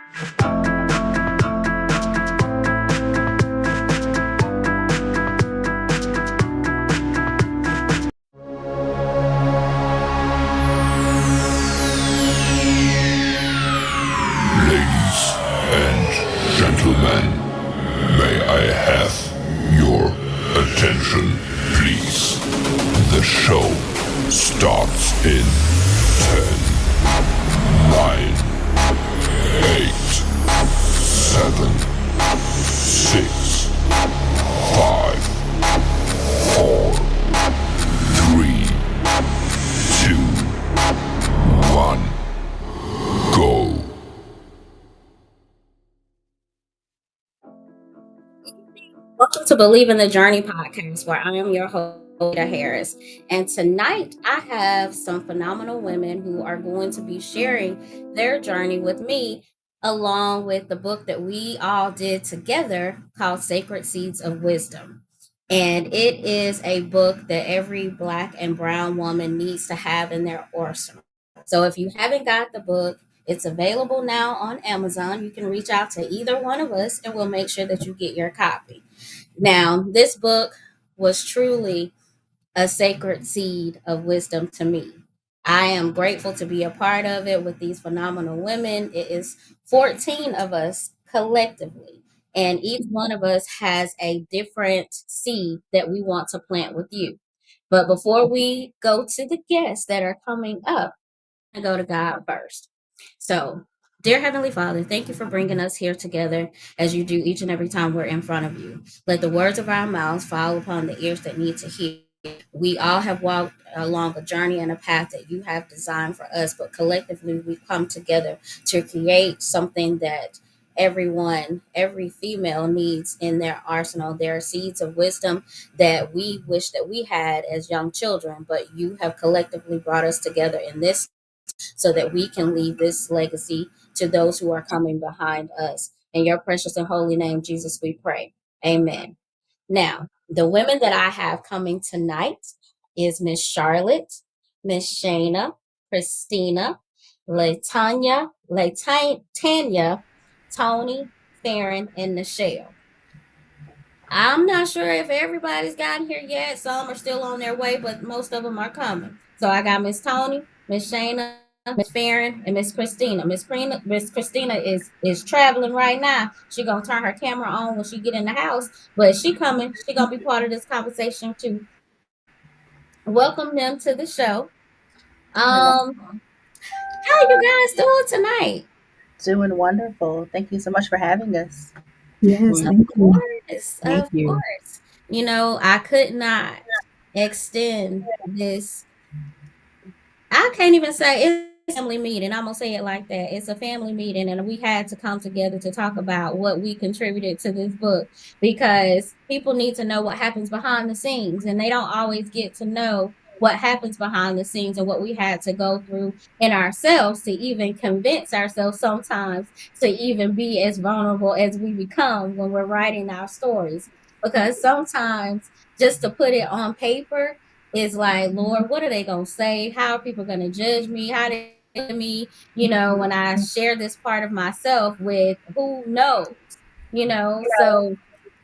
Ladies and gentlemen, may I have your attention, please? The show starts in 10, 9, 8, 7, 6, 5, 4, 3, 2, 1, go. Welcome to Believe in the Journey podcast, where I am your host, Rita Harris. And tonight I have some phenomenal women who are going to be sharing their journey with me, along with the book that we all did together called Sacred Seeds of Wisdom. And it is a book that every Black and Brown woman needs to have in their arsenal. So if you haven't got the book, it's available now on Amazon. You can reach out to either one of us and we'll make sure that you get your copy. Now, this book was truly a sacred seed of wisdom to me. I am grateful to be a part of it with these phenomenal women. It is 14 of us collectively, and each one of us has a different seed that we want to plant with you. But before we go to the guests that are coming up, I go to God first. So, dear Heavenly Father, thank you for bringing us here together as you do each and every time we're in front of you. Let the words of our mouths fall upon the ears that need to hear. We all have walked along a journey and a path that you have designed for us, but collectively we come together to create something that everyone, every female needs in their arsenal. There are seeds of wisdom that we wish that we had as young children, but you have collectively brought us together in this so that we can leave this legacy to those who are coming behind us. In your precious and holy name, Jesus, we pray. Amen. Now, the women that I have coming tonight is Miss Charlotte, Miss Shayna, Christina, Tanya, Tony, Farron, and Nichelle. I'm not sure if everybody's gotten here yet. Some are still on their way, but most of them are coming. So I got Miss Tony, Miss Shayna, Miss Farron, and Miss Christina. Miss Christina is traveling right now. She gonna turn her camera on when she get in the house, but she coming. She gonna be part of this conversation too. Welcome them to the show. Hello. How you guys doing tonight? Doing wonderful. Thank you so much for having us. Yes, Of thank you. course, Thank of you. course. I could not extend this. I can't even say it's a family meeting. I'm gonna say it like that. It's a family meeting, and we had to come together to talk about what we contributed to this book because people need to know what happens behind the scenes, and they don't always get to know what happens behind the scenes and what we had to go through in ourselves to even convince ourselves sometimes to even be as vulnerable as we become when we're writing our stories. Because sometimes just to put it on paper is like, Lord, what are they gonna say? How are people gonna judge me? How they me, when I share this part of myself with who knows. So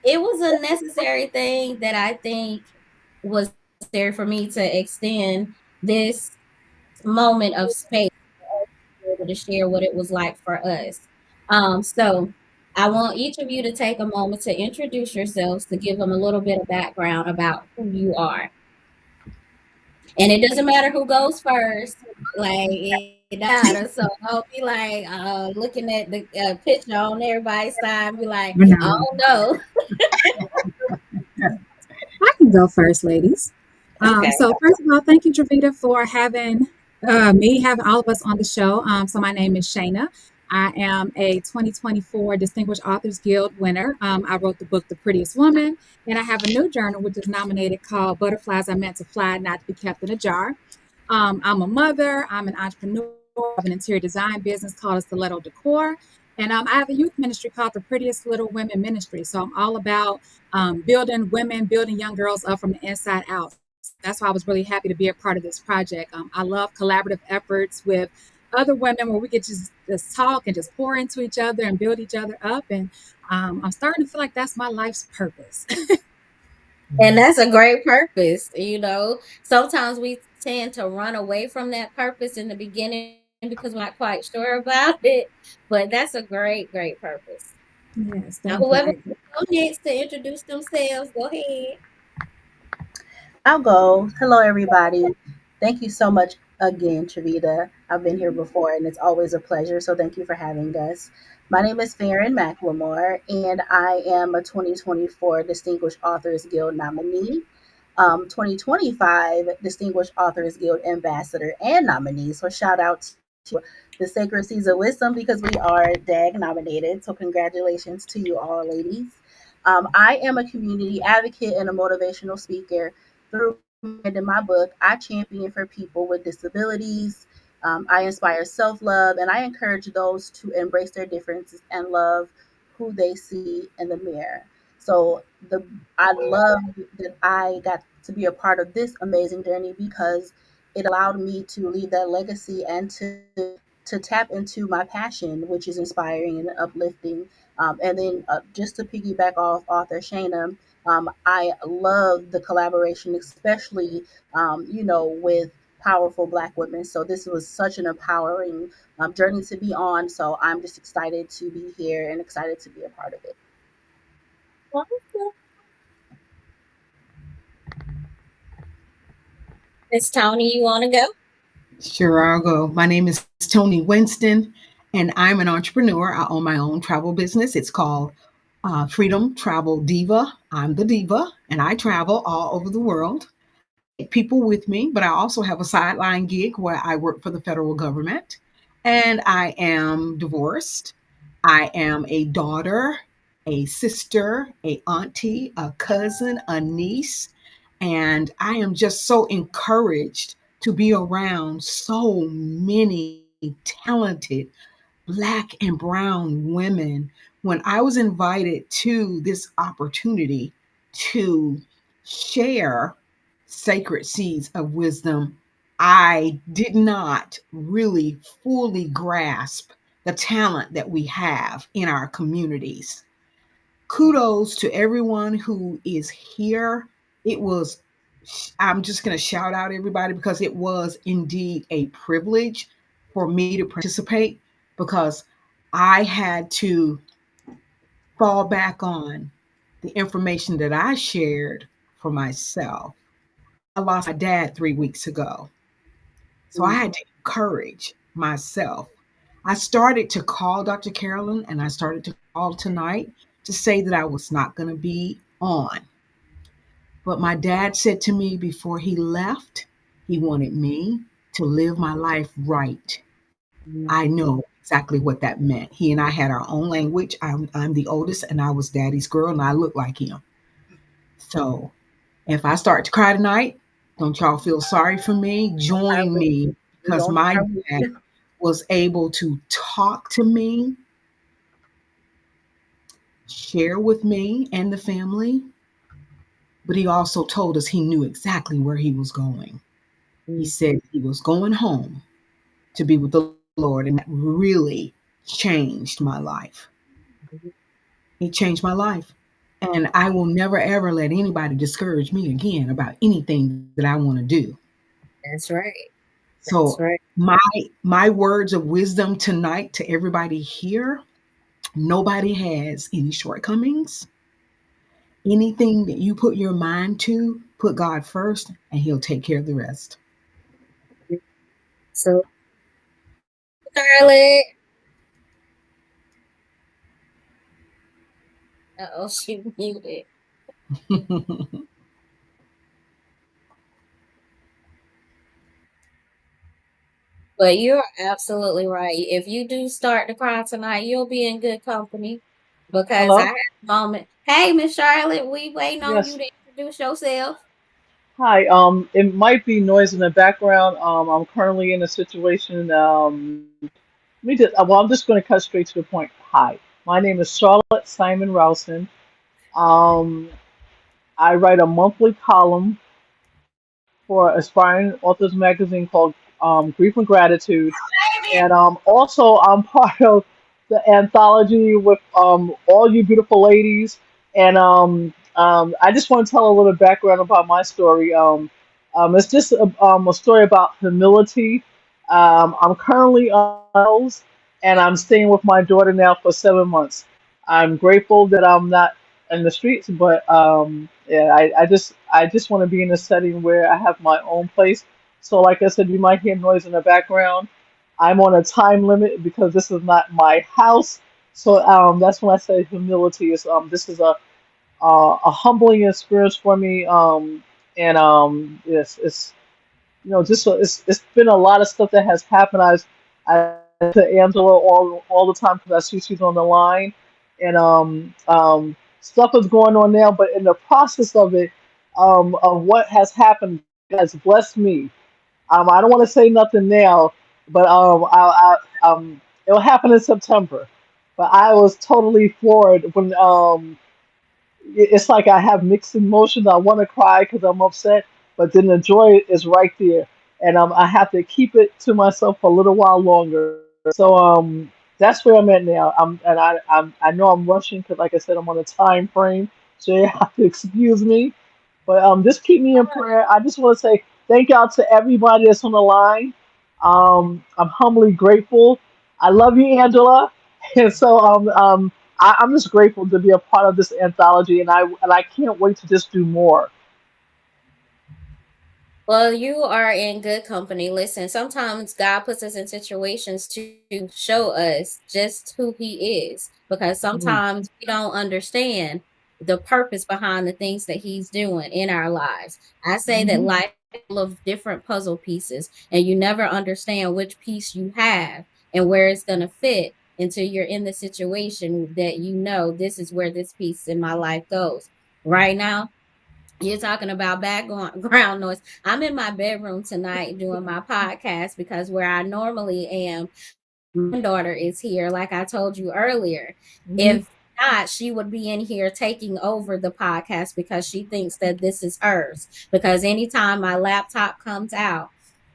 it was a necessary thing that I think was there for me to extend this moment of space to be able to share what it was like for us. So I want each of you to take a moment to introduce yourselves to give them a little bit of background about who you are. And it doesn't matter who goes first. Like it doesn't matter. So I'll be like looking at the picture on everybody's side and be like, I I know. don't know. I can go first, ladies. Okay. So first of all, thank you, Triveda, for having having all of us on the show. So my name is Shayna. I am a 2024 Distinguished Authors Guild winner. I wrote the book The Prettiest Woman, and I have a new journal which is nominated called Butterflies Are Meant to Fly, Not to Be Kept in a Jar. I'm a mother. I'm an entrepreneur. I have an interior design business called Stiletto Decor. And I have a youth ministry called the Prettiest Little Women Ministry. So I'm all about building women, building young girls up from the inside out. That's why I was really happy to be a part of this project. I love collaborative efforts with other women where we could just talk and just pour into each other and build each other up. And I'm starting to feel like that's my life's purpose. And that's a great purpose, you know. Sometimes we tend to run away from that purpose in the beginning because we're not quite sure about it, but that's a great, great purpose. Yes, Now, thank you. whoever wants to go next to introduce themselves, go ahead. I'll go. Hello, everybody. Thank you so much again, Triveda. I've been here before and it's always a pleasure. So thank you for having us. My name is Farron McLemore, and I am a 2024 Distinguished Authors Guild nominee, 2025 Distinguished Authors Guild Ambassador and nominee. So shout out to the Sacred Seas of Wisdom because we are DAG nominated. So congratulations to you all, ladies. I am a community advocate and a motivational speaker through and in my book, I champion for people with disabilities. I inspire self love and I encourage those to embrace their differences and love who they see in the mirror. So I love that I got to be a part of this amazing journey because it allowed me to leave that legacy and to tap into my passion, which is inspiring and uplifting. And then just to piggyback off author Shayna, I love the collaboration, especially with powerful Black women. So this was such an empowering journey to be on. So I'm just excited to be here and excited to be a part of it. Awesome. Miss Tony, you want to go? Sure, I'll go. My name is Tony Winston, and I'm an entrepreneur. I own my own travel business. It's called Freedom Travel Diva. I'm the diva, and I travel all over the world. Take people with me, but I also have a sideline gig where I work for the federal government, and I am divorced. I am a daughter, a sister, a auntie, a cousin, a niece, and I am just so encouraged to be around so many talented Black and Brown women. When I was invited to this opportunity to share sacred seeds of wisdom, I did not really fully grasp the talent that we have in our communities. Kudos to everyone who is here. It was, I'm just going to shout out everybody because it was indeed a privilege for me to participate because I had to fall back on the information that I shared for myself. I lost my dad 3 weeks ago. So I Mm. had to encourage myself. I started to call Dr. Carolyn and I started to call tonight to say that I was not going to be on. But my dad said to me before he left, he wanted me to live my life right. I know exactly what that meant. He and I had our own language. I'm the oldest and I was daddy's girl and I look like him. So if I start to cry tonight, don't y'all feel sorry for me. I Join will. me We because gonna my cry with dad you. was able to talk to me, share with me and the family, but he also told us he knew exactly where he was going. He Mm. said he was going home to be with the Lord, and that really changed my life. It changed my life. And I will never ever let anybody discourage me again about anything that I want to do. That's right. That's So right. my my words of wisdom tonight to everybody here, nobody has any shortcomings. Anything that you put your mind to, put God first and he'll take care of the rest. So, Scarlett. Oh, she muted. But you're absolutely right. If you do start to cry tonight, you'll be in good company because I Hello? had a moment. Hey, Miss Charlotte, we waiting on you Yes. to introduce yourself. Hi. It might be noise in the background. I'm currently in a situation. Let me just, well, I'm just going to cut straight to the point. Hi. My name is Charlotte Simon Rowson. Um, I write a monthly column for Aspiring Authors magazine called Grief and Gratitude. And also, I'm part of the anthology with all you beautiful ladies. And I just want to tell a little background about my story. It's just a story about humility. I'm currently housed, and I'm staying with my daughter now for 7 months. I'm grateful that I'm not in the streets, but yeah, I just want to be in a setting where I have my own place. So, like I said, you might hear noise in the background. I'm on a time limit because this is not my house. So that's when I say humility is this is a humbling experience for me. And it's just it's been a lot of stuff that has happened. I to Angela all the time because I see she's on the line, and stuff is going on now. But in the process of it, of what has happened, has blessed me. I don't want to say nothing now, but it'll happen in September. But I was totally floored when it's like I have mixed emotions. I want to cry because I'm upset, but then the joy is right there, and I have to keep it to myself for a little while longer. So that's where I'm at now. I know I'm rushing because, like I said, I'm on a time frame, so you have to excuse me. But just keep me in prayer. I just want to say thank y'all to everybody that's on the line. I'm humbly grateful. I love you, Angela, and so I'm just grateful to be a part of this anthology, and I can't wait to just do more. Well, you are in good company. Listen, sometimes God puts us in situations to show us just who He is because Mm, sometimes we don't understand the purpose behind the things that He's doing in our lives. I say that hmm life is full of different puzzle pieces, and you never understand which piece you have and where it's going to fit until you're in the situation that you know this is where this piece in my life goes. Right now, you're talking about background noise. I'm in my bedroom tonight doing my podcast because where I normally am, my daughter is here, like I told you earlier. hmm If not, she would be in here taking over the podcast because she thinks that this is hers. Because anytime my laptop comes out,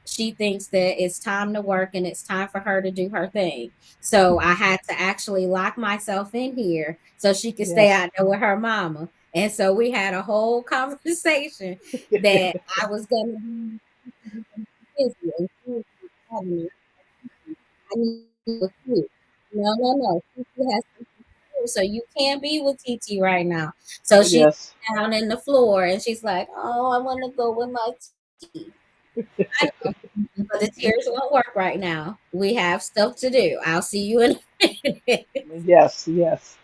she thinks that it's time to work and it's time for her to do her thing. So I had to actually lock myself in here so she could stay Yes. out there with her mama. And so we had a whole conversation that I was going to be busy and she was calling me. I need to be with you. No, no, no. TT has something to do, so you can't be with TT right now. So she's Yes. down in the floor and she's like, "Oh, I want to go with my TT." I know, but the tears won't work right now. We have stuff to do. I'll see you in a minute. Yes. Yes.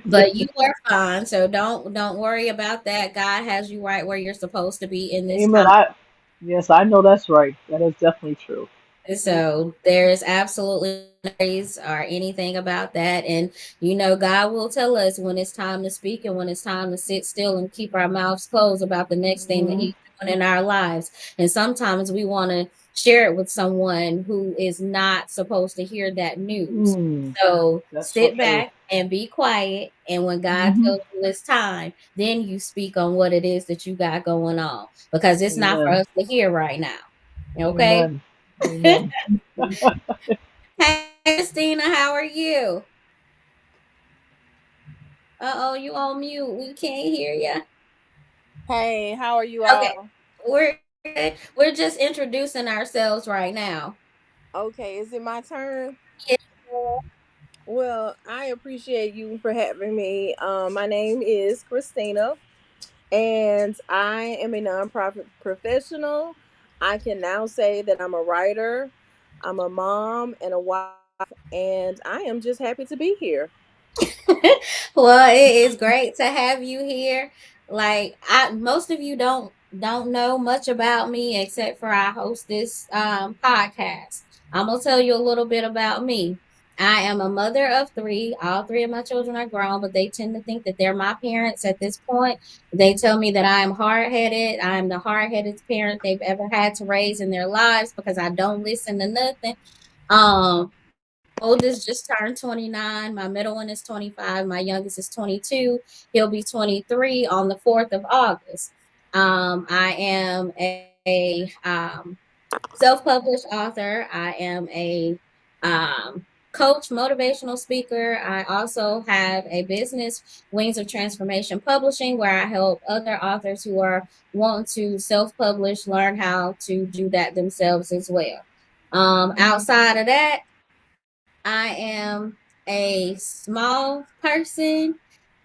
But you are fine, so don't worry about that. God has you right where you're supposed to be in this Amen. time. Yes, I know that's right. That is definitely true. So there's absolutely no worries or anything about that. And God will tell us when it's time to speak and when it's time to sit still and keep our mouths closed about the next thing that Hmm He's doing in our lives. And sometimes we want to share it with someone who is not supposed to hear that news. Mm, So that's so sit true. back and be quiet. And when God Hmm tells you it's time, then you speak on what it is that you got going on because it's not for Amen. us to hear right now. Okay? Amen. Amen. Hey, Christina, how are you? Uh-oh, you on mute. We can't hear you. Hey, how are you Okay, all? we're good. We're just introducing ourselves right now. Okay, is it my turn? Yeah. Well, I appreciate you for having me. My name is Christina, and I am a nonprofit professional. I can now say that I'm a writer, I'm a mom, and a wife, and I am just happy to be here. Well, it is great to have you here. Like I most of you don't know much about me except for I host this podcast. I'm gonna tell you a little bit about me. I am a mother of three. All three of my children are grown, but they tend to think that they're my parents at this point. They tell me that I am hard headed. I am the hard headed parent they've ever had to raise in their lives because I don't listen to nothing. My oldest just turned 29. My middle one is 25. My youngest is 22. He'll be 23 on the 4th of August. I am a self-published author. I am a coach, motivational speaker. I also have a business, Wings of Transformation Publishing, where I help other authors who are want to self-publish learn how to do that themselves as well. Outside of that, I am a small person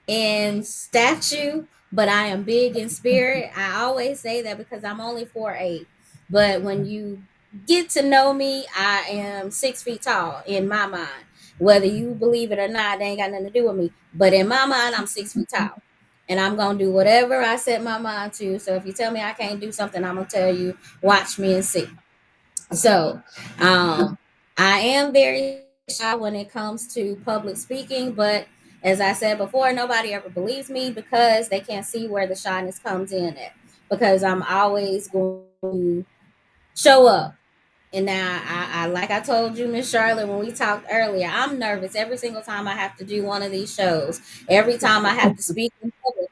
in statue, but I am big in spirit. I always say that because I'm only 4'8". But when you get to know me, I am 6 feet tall in my mind. Whether you believe it or not, they ain't got nothing to do with me. But in my mind, I'm 6 feet tall. And I'm gonna do whatever I set my mind to. So if you tell me I can't do something, I'm gonna tell you, watch me and see. So, I am very shy when it comes to public speaking, but as I said before, nobody ever believes me because they can't see where the shyness comes in at. Because I'm always going to show up. And now, I like I told you, Miss Charlotte, when we talked earlier, I'm nervous every single time I have to do one of these shows. Every time I have to speak in public,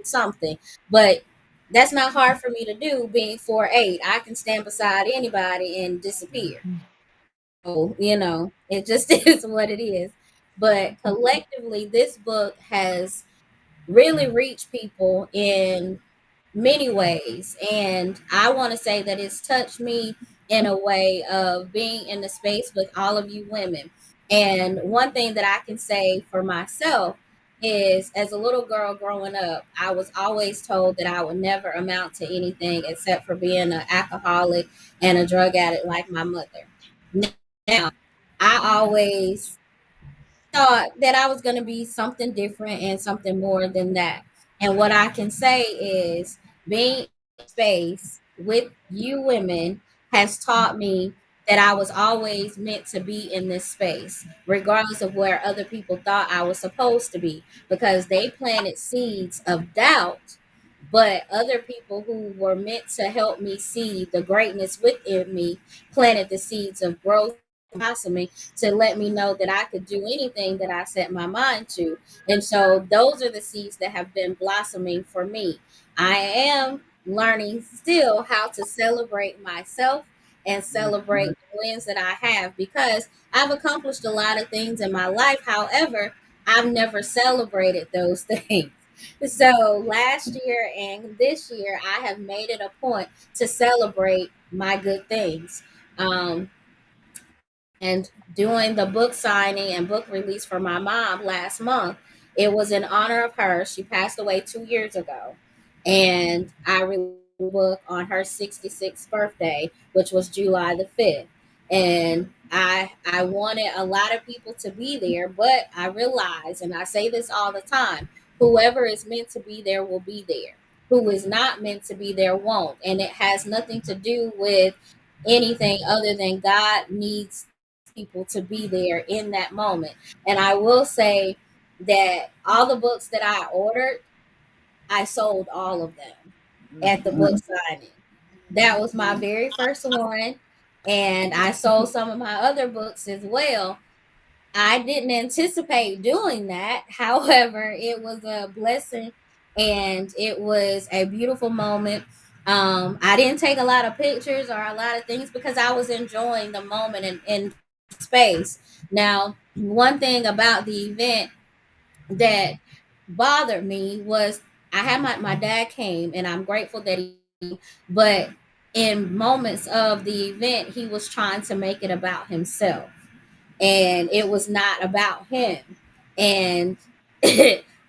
something. But that's not hard for me to do being 4'8". I can stand beside anybody and disappear. So, it just is what it is. But collectively, this book has really reached people in many ways. And I want to say that it's touched me in a way of being in the space with all of you women. And one thing that I can say for myself is as a little girl growing up, I was always told that I would never amount to anything except for being an alcoholic and a drug addict like my mother. Now, I always thought that I was going to be something different and something more than that. And what I can say is being in space with you women has taught me that I was always meant to be in this space, regardless of where other people thought I was supposed to be, because they planted seeds of doubt. But other people who were meant to help me see the greatness within me planted the seeds of growth, blossoming, to let me know that I could do anything that I set my mind to. And so those are the seeds that have been blossoming for me. I am learning still how to celebrate myself and celebrate the wins that I have because I've accomplished a lot of things in my life. However, I've never celebrated those things. So last year and this year, I have made it a point to celebrate my good things. And doing the book signing and book release for my mom last month, it was in honor of her. She passed away 2 years ago. And I released the book on her 66th birthday, which was July the 5th. And I wanted a lot of people to be there, but I realized, and I say this all the time, whoever is meant to be there will be there. Who is not meant to be there won't. And it has nothing to do with anything other than God needs people to be there in that moment. And I will say that all the books that I ordered, I sold all of them at the book signing. That was my very first one. And I sold some of my other books as well. I didn't anticipate doing that. However, it was a blessing and it was a beautiful moment. I didn't take a lot of pictures or a lot of things because I was enjoying the moment in space. Now, one thing about the event that bothered me was I had my dad came and I'm grateful that he came, but in moments of the event, he was trying to make it about himself and it was not about him. And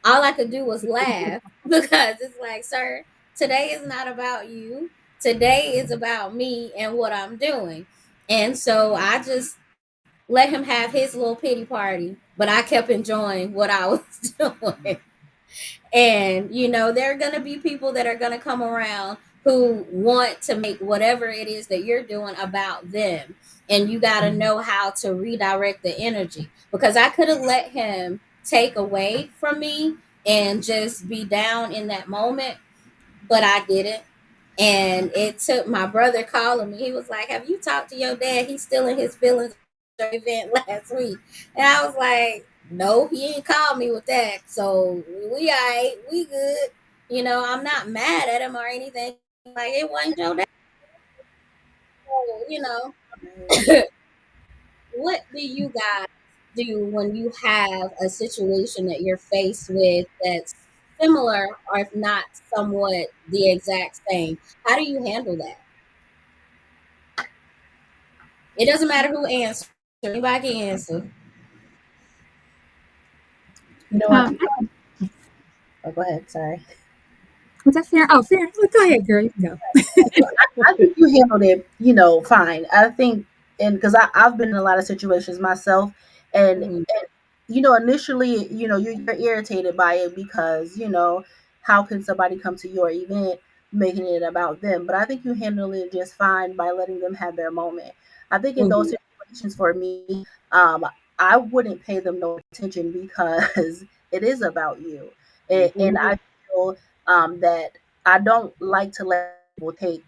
all I could do was laugh because it's like, sir, today is not about you. Today is about me and what I'm doing. And so I just let him have his little pity party, but I kept enjoying what I was doing. And, there are going to be people that are going to come around who want to make whatever it is that you're doing about them. And you got to know how to redirect the energy because I could have let him take away from me and just be down in that moment, but I didn't. And it took my brother calling me. He was like, "Have you talked to your dad? He's still in his feelings event last week." And I was like, "No, he ain't called me with that. So we all right, we good. I'm not mad at him or anything. Like it wasn't your dad, so. What do you guys do when you have a situation that you're faced with that's similar, or if not somewhat the exact same? How do you handle that? It doesn't matter who answers. Anybody can answer. You know, Um, oh, go ahead. Sorry. was that fair? Oh, fair. Well, go ahead, girl. You can go. I think you handled it, fine. I think, and because I've been in a lot of situations myself, and Mhm. initially, you're irritated by it because, how can somebody come to your event making it about them? But I think you handle it just fine by letting them have their moment. I think in those Mhm. situations for me, um, I wouldn't pay them no attention because it is about you. And Mhm. I feel that I don't like to let people take,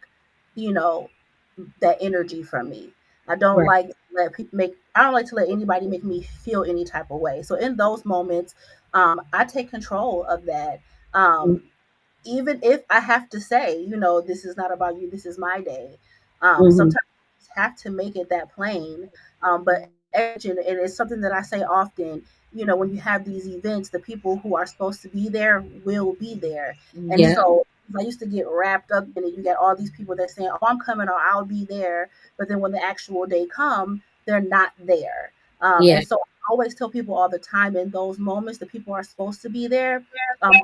you know, that energy from me. I don't Right. like to let people make. I don't like to let anybody make me feel any type of way. So in those moments, I take control of that. Mhm. Um, Even if I have to say, this is not about you, this is my day. Mhm. Sometimes you just have to make it that plain. But and it's something that I say often, when you have these events, the people who are supposed to be there will be there. And Yeah. so I used to get wrapped up in it. You got all these people that saying, "Oh, I'm coming," or "I'll be there," but then when the actual day come, they're not there. Yeah. And so I always tell people all the time in those moments, the people are supposed to be there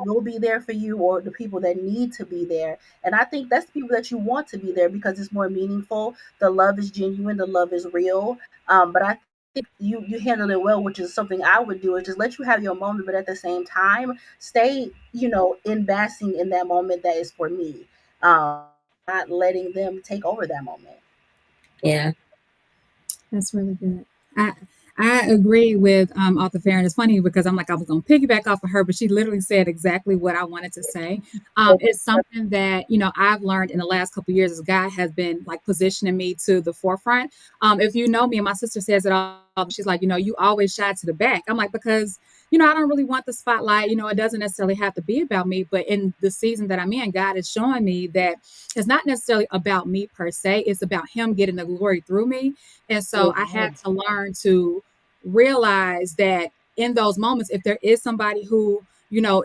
will be there for you, or the people that need to be there. And I think that's the people that you want to be there because it's more meaningful. The love is genuine, the love is real. But I think you handle it well, which is something I would do, is just let you have your moment, but at the same time, stay, in basking in that moment that is for me. Not letting them take over that moment. Yeah. That's really good. I I agree with Arthur Fair, and it's funny because I'm like I was going to piggyback off of her, but she literally said exactly what I wanted to say. It's something that I've learned in the last couple of years as God has been like positioning me to the forefront. If you know me, and my sister says it all, she's like, you always shy to the back. I'm like because I don't really want the spotlight. It doesn't necessarily have to be about me, but in the season that I'm in, God is showing me that it's not necessarily about me per se. It's about Him getting the glory through me. And so I had Amen. to learn to realize that in those moments, if there is somebody who,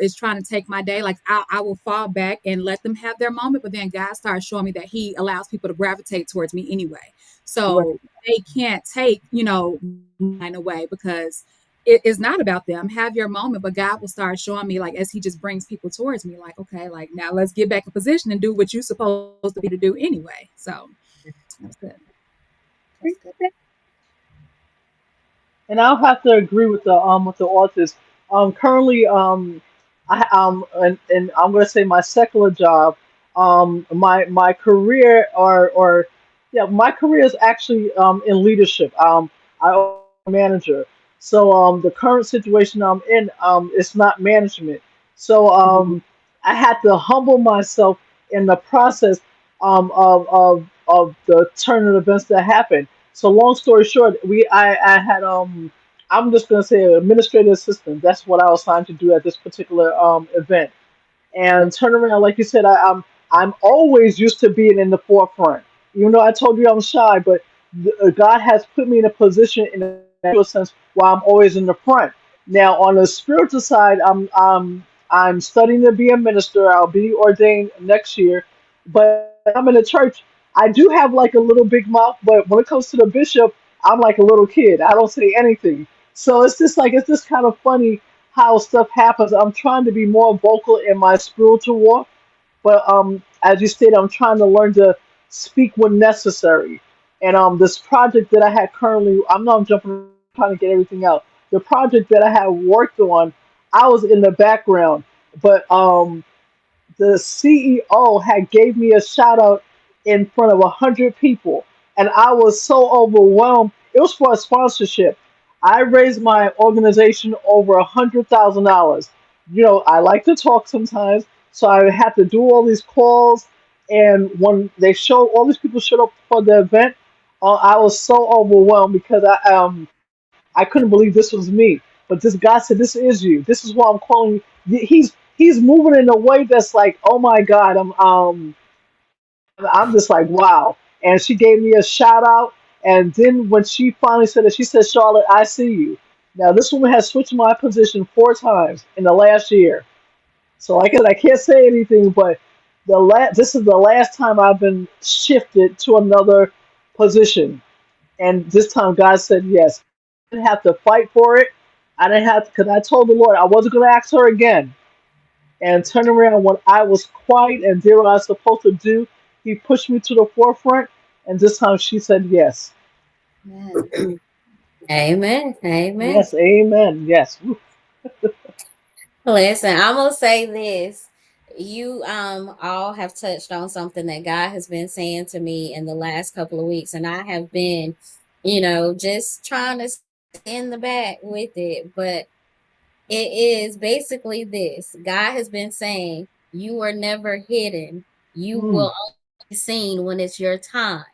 is trying to take my day, like I will fall back and let them have their moment. But then God started showing me that He allows people to gravitate towards me anyway. Right. So they can't take, mine away because it's not about them. Have your moment, but God will start showing me, like, as He just brings people towards me, like, okay, like now let's get back in position and do what you're supposed to be to do anyway. So that's good. That's good. And I'll have to agree with the authors. Currently, and I'm gonna say my secular job, my career or yeah, my career is actually in leadership. I'm a manager, so the current situation I'm in is not management. So Mhm. I had to humble myself in the process of the turn of events that happened. So long story short, I had I'm just gonna say administrative assistant. That's what I was assigned to do at this particular event. And turn around, like you said, I'm always used to being in the forefront. Even though I told you I'm shy, but God has put me in a position in a spiritual sense where I'm always in the front. Now on the spiritual side, I'm studying to be a minister. I'll be ordained next year, but I'm in a church. I do have like a little big mouth, but when it comes to the bishop, I'm like a little kid. I don't say anything. So it's just kind of funny how stuff happens. I'm trying to be more vocal in my spiritual walk, but as you stated, I'm trying to learn to speak when necessary. And this project that I had currently, I'm not jumping, around trying to get everything out. The project that I had worked on, I was in the background, but the CEO had gave me a shout out in front of 100 people, and I was so overwhelmed. It was for a sponsorship. I raised my organization over $100,000. I like to talk sometimes, so I had to do all these calls. And when they showed all these people showed up for the event, I was so overwhelmed because I couldn't believe this was me. But this God said, "This is you. This is why I'm calling you." He's moving in a way that's like, oh my God, I'm just like, wow. And she gave me a shout out. And then when she finally said it, she said, Charlotte, I see you. Now, this woman has switched my position 4 times in the last year. So I can't say anything, but this is the last time I've been shifted to another position. And this time God said yes. I didn't have to fight for it. I didn't have to, because I told the Lord I wasn't going to ask her again. And turn around when I was quiet and did what I was supposed to do. He pushed me to the forefront, and this time she said yes. Amen. Amen. Amen. Yes, amen. Yes. Woo. Listen, I'm gonna say this. You all have touched on something that God has been saying to me in the last couple of weeks, and I have been, just trying to stay in the back with it. But it is basically this. God has been saying, you are never hidden. You Mm. will only be seen when it's your time.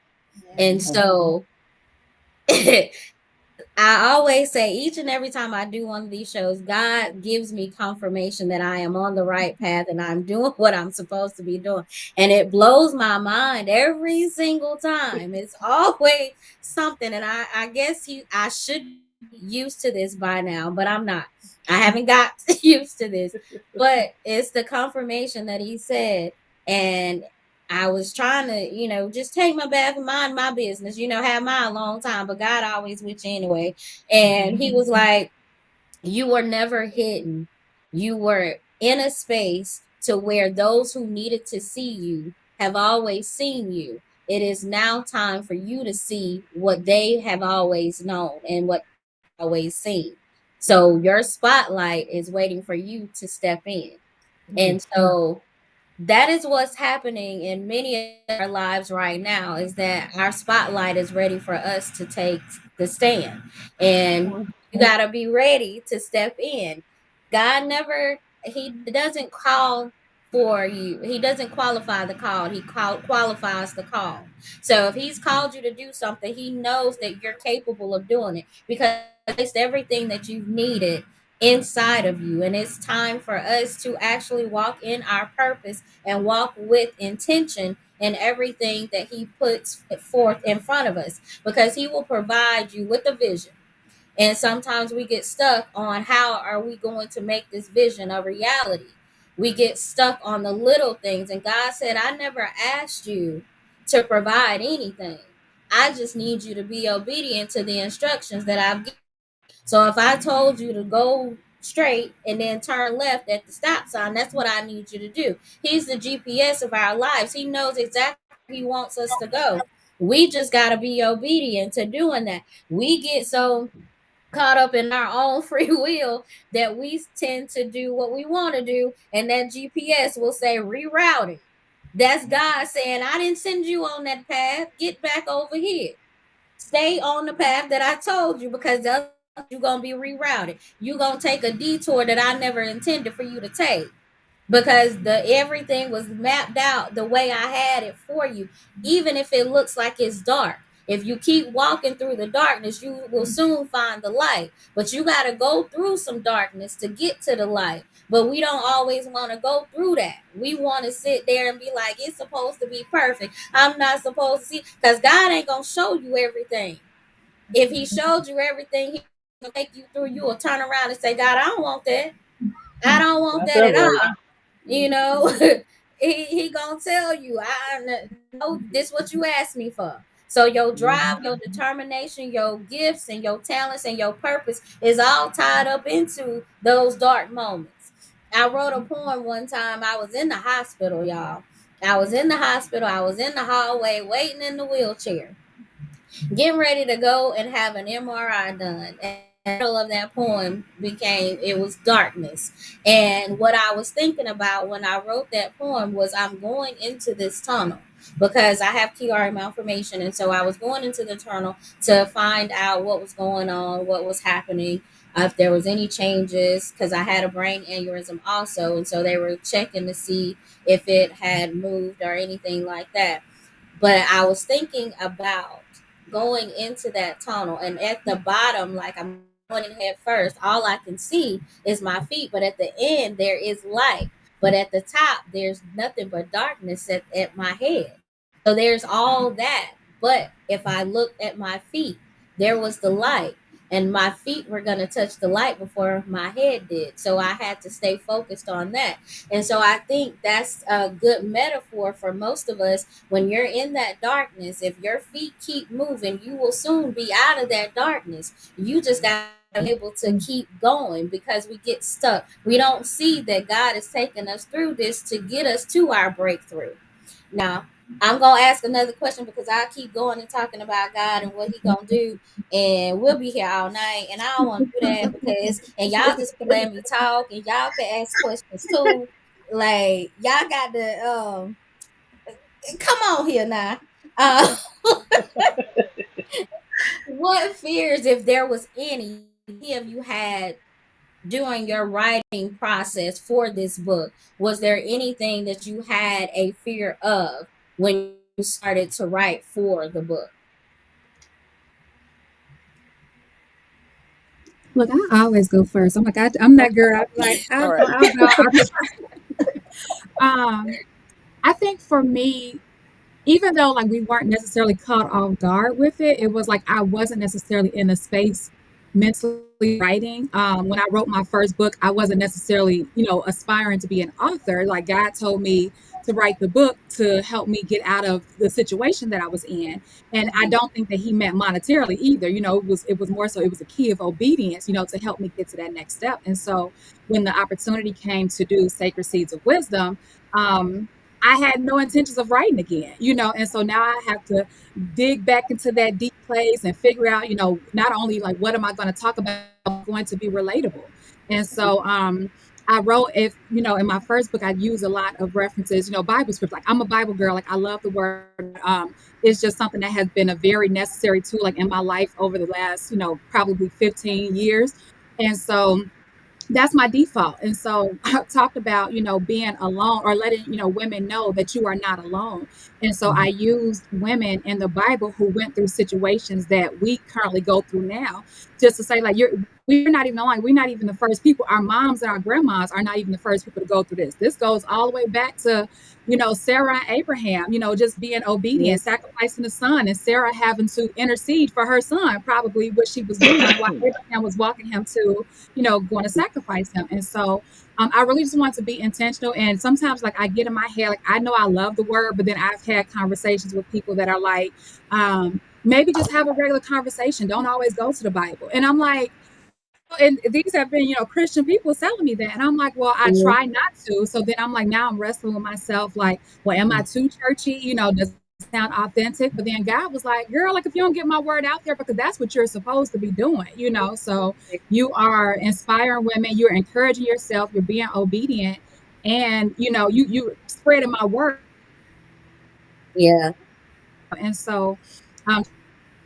And Yes. Yes. so I always say each and every time I do one of these shows, God gives me confirmation that I am on the right path and I'm doing what I'm supposed to be doing. And it blows my mind every single time. It's always something. And I guess I should be used to this by now, but I'm not. I haven't got used to this. But it's the confirmation that he said. And I was trying to, just take my bath and mind my business, have mine a long time, but God always with you anyway. And he was like, you were never hidden. You were in a space to where those who needed to see you have always seen you. It is now time for you to see what they have always known and what always seen. So your spotlight is waiting for you to step in. Mm. And so that is what's happening in many of our lives right now is that our spotlight is ready for us to take the stand, and you got to be ready to step in. God never, he doesn't call for you. He doesn't qualify the call. Qualifies the call. So if he's called you to do something, he knows that you're capable of doing it because it's everything that you've needed inside of you. And it's time for us to actually walk in our purpose and walk with intention in everything that he puts forth in front of us, because he will provide you with a vision. And sometimes we get stuck on how are we going to make this vision a reality. We get stuck on the little things, and God said, I never asked you to provide anything. I just need you to be obedient to the instructions that I've given. So if I told you to go straight and then turn left at the stop sign, that's what I need you to do. He's the GPS of our lives. He knows exactly where he wants us to go. We just got to be obedient to doing that. We get so caught up in our own free will that we tend to do what we want to do, and that GPS will say rerouting. That's God saying, I didn't send you on that path. Get back over here. Stay on the path that I told you, because the other you're gonna be rerouted. You're gonna take a detour that I never intended for you to take, because the everything was mapped out the way I had it for you. Even if it looks like it's dark, if you keep walking through the darkness, you will soon find the light. But you got to go through some darkness to get to the light. But we don't always want to go through that. We want to sit there and be like, it's supposed to be perfect. I'm not supposed to see, because God ain't gonna show you everything. If he showed you everything, he will take you through. You will turn around and say, God, I don't want that. I don't want Got that that at right. all. You know, he gonna tell you, I know this what you asked me for. So your drive, your determination, your gifts and your talents and your purpose is all tied up into those dark moments. I wrote a poem one time. I was in the hospital, y'all. I was in the hospital. I was in the hallway waiting in the wheelchair, getting ready to go and have an MRI done. And the title of that poem became, it was darkness. And what I was thinking about when I wrote that poem was, I'm going into this tunnel because I have Chiari malformation. And so I was going into the tunnel to find out what was going on, what was happening, if there was any changes, because I had a brain aneurysm also. And so they were checking to see if it had moved or anything like that. But I was thinking about going into that tunnel, and at the bottom, like I'm going in head first, all I can see is my feet. But at the end, there is light. But at the top, there's nothing but darkness at my head. So there's all that But if I looked at my feet, there was the light, and my feet were going to touch the light before my head did. So I had to stay focused on that. And so I think that's a good metaphor for most of us. When you're in that darkness, if your feet keep moving, you will soon be out of that darkness. You just got to be able to keep going, because we get stuck. We don't see that God is taking us through this to get us to our breakthrough. Now, I'm gonna ask another question, because I keep going and talking about God and what He gonna do, and we'll be here all night. And I don't want to do that, because and y'all just be letting me talk, and y'all can ask questions too. Like y'all got to come on here now. Uh, what fears, if there was any of you had during your writing process for this book? Was there anything that you had a fear of when you started to write for the book? Look, I always go first. I'm like, I'm that girl. I'm like, All I'll go, right. I'll go. I think for me, even though like we weren't necessarily caught off guard with it, it was like I wasn't necessarily in a space mentally writing. When I wrote my first book, I wasn't necessarily, aspiring to be an author. Like God told me to write the book to help me get out of the situation that I was in. And I Mhm. don't think that he meant monetarily either. It was more so it was a key of obedience, to help me get to that next step. And so when the opportunity came to do Sacred Seeds of Wisdom, um, I had no intentions of writing again, and so now I have to dig back into that deep place and figure out, not only like what am I going to talk about, but going to be relatable. And so I wrote, if in my first book, I use a lot of references, Bible scripts. Like I'm a Bible girl, like I love the word. It's just something that has been a very necessary tool, like in my life over the last, probably 15 years. And so that's my default. And so I talked about, being alone or letting, women know that you are not alone. And so I used women in the Bible who went through situations that we currently go through now, just to say, like, we're not even alone. We're not even the first people. Our moms and our grandmas are not even the first people to go through this. This goes all the way back to, Sarah and Abraham, just being Yeah. obedient, sacrificing the son, and Sarah having to intercede for her son, probably what she was doing while Abraham was walking him to going to sacrifice him. And so I really just want to be intentional. And sometimes, like, I get in my head, like, I know I love the word, but then I've had conversations with people that are like, maybe just have a regular conversation. Don't always go to the Bible. And I'm like, and these have been, Christian people telling me that. And I'm like, well, I Mhm. try not to. So then I'm like, now I'm wrestling with myself, like, well, am I too churchy? Does it sound authentic? But then God was like, girl, like if you don't get my word out there, because that's what you're supposed to be doing, So you are inspiring women, you're encouraging yourself, you're being obedient, and you spreading my word. Yeah. And so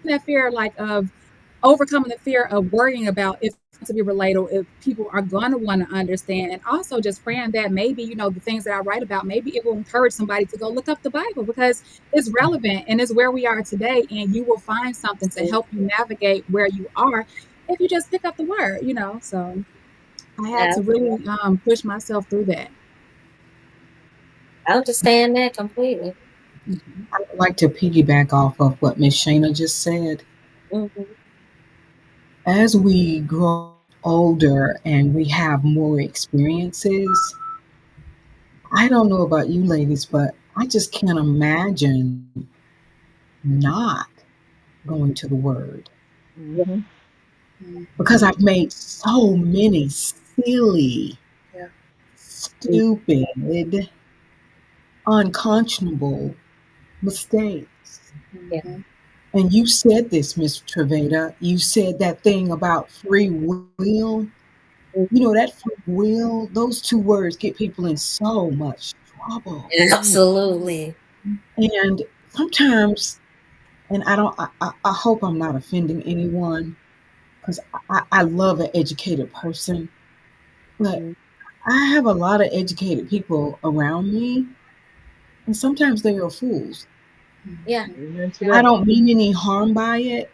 that fear like of overcoming the fear of worrying about if to be relatable, if people are going to want to understand, and also just praying that maybe the things that I write about, maybe it will encourage somebody to go look up the Bible, because it's relevant and it's where we are today, and you will find something to help you navigate where you are if you just pick up the word. So I had to Absolutely. really push myself through that. I understand that completely. Mhm. I would like to piggyback off of what Miss Shayna just said. Hmm. As we grow older and we have more experiences, I don't know about you ladies, but I just can't imagine not going to the Word Yeah. Mhm. because I've made so many silly, Yeah. stupid, unconscionable mistakes. Yeah. Mhm. And you said this, Miss Triveda. You said that thing about free will. That free will, those two words get people in so much trouble. Absolutely. And sometimes, and I hope I'm not offending anyone because I love an educated person, but Mhm. I have a lot of educated people around me, and sometimes they are fools. Yeah. Amen to I that. don't mean any harm by it,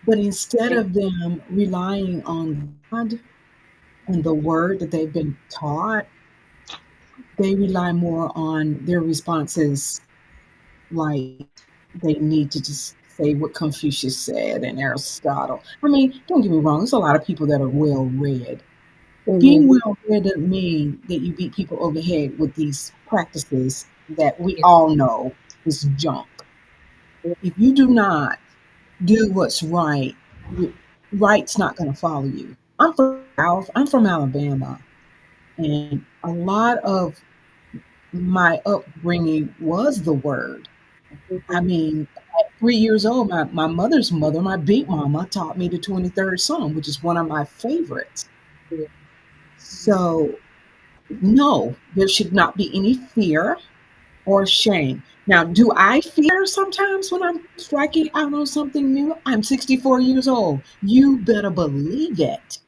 but instead Yeah. of them relying on God and the word that they've been taught, they rely more on their responses, like they need to just say what Confucius said and Aristotle. I mean, don't get me wrong, there's a lot of people that are well read. Being Mhm. well read doesn't mean that you beat people over the head with these practices that we Yeah. all know is junk. If you do not do what's right, right's not going to follow you. I'm from the South, I'm from Alabama, and a lot of my upbringing was the word. I Mhm. mean, at 3 years old, my mother's mother, my big mama, taught me the 23rd Psalm, which is one of my favorites. Yeah. So, no, there should not be any fear or shame. Now, do I fear sometimes when I'm striking out on something new? I'm 64 years old. You better believe it.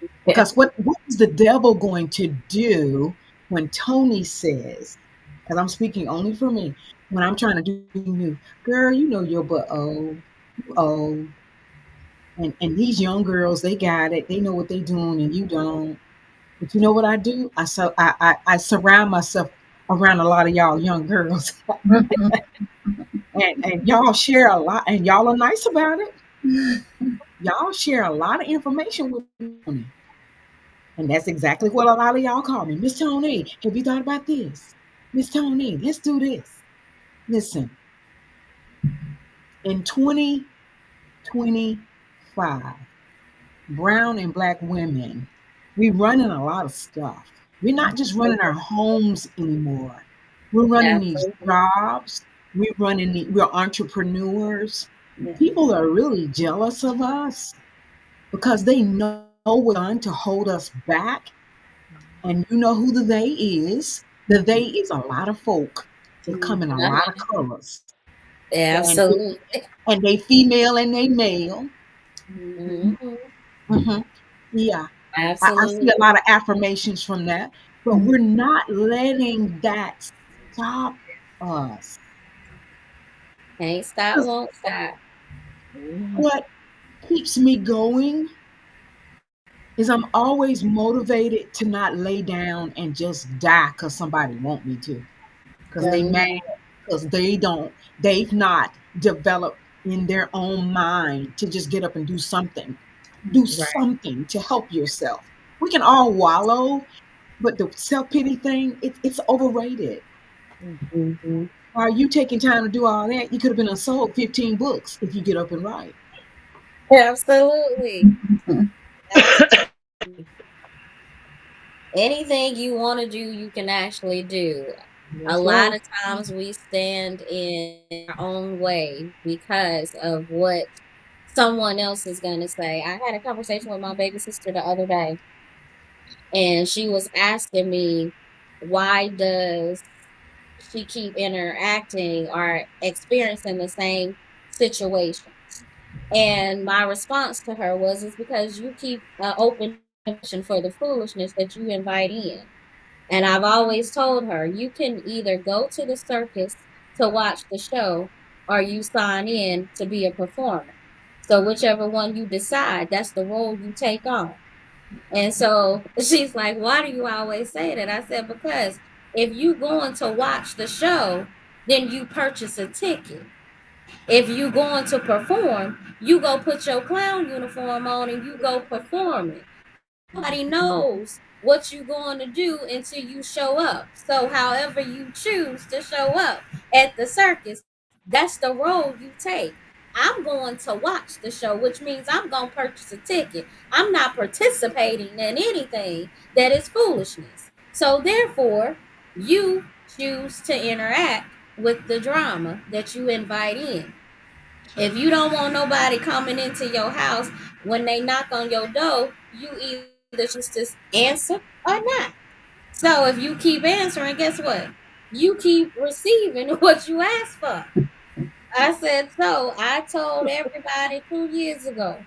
Yeah. Because what is the devil going to do when Tony says, because I'm speaking only for me, when I'm trying to do something new, girl, you know your butt old, you old. And these young girls, they got it. They know what they're doing and you don't. But you know what I do? I surround myself around a lot of y'all young girls. And y'all share a lot and y'all are nice about it. Y'all share a lot of information with me. And that's exactly what a lot of y'all call me. Miss Tony, have you thought about this? Miss Tony, let's do this. Listen, in 2025, brown and black women, we running a lot of stuff. We're not just running our homes anymore. We're running these Absolutely. jobs. We're entrepreneurs. People are really jealous of us because they know we're done to hold us back. And you know who the they is. The they is a lot of folk. They come in a lot of colors. And Absolutely. and they female and they male. Mhm. Hmm. Yeah. I see a Absolutely. lot of affirmations from that, but we're not letting that stop us. Can't stop, 'Cause won't stop. what keeps me going is I'm always motivated to not lay down and just die because somebody want me to. Because they mad, Mhm. because they've not developed in their own mind to just get up and do something. Do Right. something to help yourself. We can all wallow, but the self-pity thing, it's overrated. Mhm. While you taking time to do all that, you could have been sold 15 books if you get up and write. Absolutely. Absolutely. Anything you want to do, you can actually do. A That's lot right. of times we stand in our own way because of what someone else is going to say. I had a conversation with my baby sister the other day, and she was asking me, why does she keep interacting or experiencing the same situations? And my response to her was, it's because you keep open invitation for the foolishness that you invite in. And I've always told her, you can either go to the circus to watch the show or you sign in to be a performer. So whichever one you decide, that's the role you take on. And so she's like, why do you always say that? I said, because if you going to watch the show, then you purchase a ticket. If you going to perform, you go put your clown uniform on and you go perform it. Nobody knows what you're going to do until you show up. So, however you choose to show up at the circus, that's the role you take. I'm going to watch the show, which means I'm going to purchase a ticket. I'm not participating in anything that is foolishness. So, therefore, you choose to interact with the drama that you invite in. If you don't want nobody coming into your house when they knock on your door, you either choose to answer or not. So if you keep answering, guess what? You keep receiving what you asked for. I said so. I told everybody 2 years ago.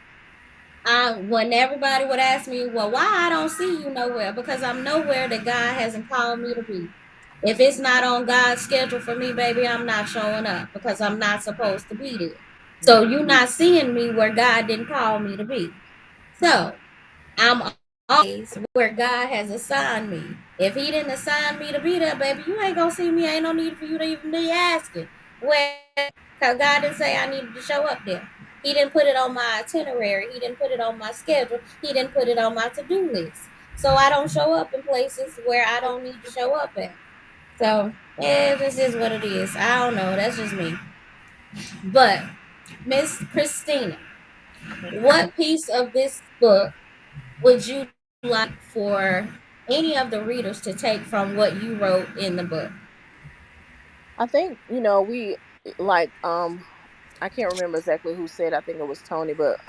When everybody would ask me, well, why I don't see you nowhere? Because I'm nowhere that God hasn't called me to be. If it's not on God's schedule for me, baby, I'm not showing up because I'm not supposed to be there. So you're not seeing me where God didn't call me to be. So I'm always where God has assigned me. If He didn't assign me to be there, baby, you ain't gonna see me. Ain't no need for you to even be asking. Well, because God didn't say I needed to show up there. He didn't put it on my itinerary. He didn't put it on my schedule. He didn't put it on my to-do list. So I don't show up in places where I don't need to show up at. So yeah, this is what it is. I don't know. That's just me. But Miss Christina, what piece of this book would you like for any of the readers to take from what you wrote in the book? I think we like I can't remember exactly who said. I think it was Tony, but